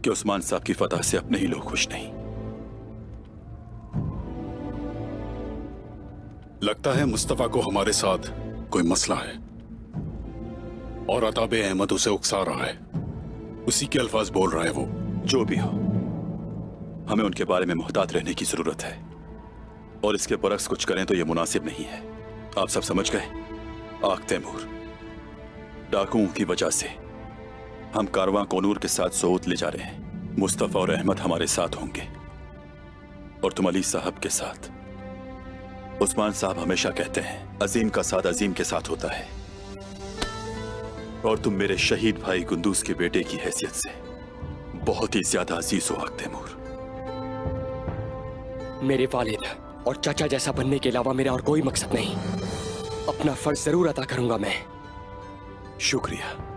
कि उस्मान साहब की फतह से अपने ही लोग खुश नहीं। लगता है मुस्तफा को हमारे साथ कोई मसला है और अताब अहमद उसे उकसा रहा है। उसी के अल्फाज बोल रहा है वो। जो भी हो, हमें उनके बारे में मुहतात रहने की जरूरत है, और इसके बरक्स कुछ करें तो यह मुनासिब नहीं है। आप सब समझ गए? आग तैमूर, डाकुओं की वजह से हम कारवां कोनूर के साथ सऊद ले जा रहे हैं। मुस्तफा और अहमद हमारे साथ होंगे और तुम अली साहब के साथ। उस्मान साहब हमेशा कहते हैं अजीम का साथ अजीम के साथ होता है, और तुम मेरे शहीद भाई गुंदूस के बेटे की हैसियत से बहुत ही ज्यादा अजीज हो आग तैमूर। मेरे वालिद और चाचा जैसा बनने के अलावा मेरा और कोई मकसद नहीं। अपना फर्ज जरूर अदा करूंगा मैं। शुक्रिया।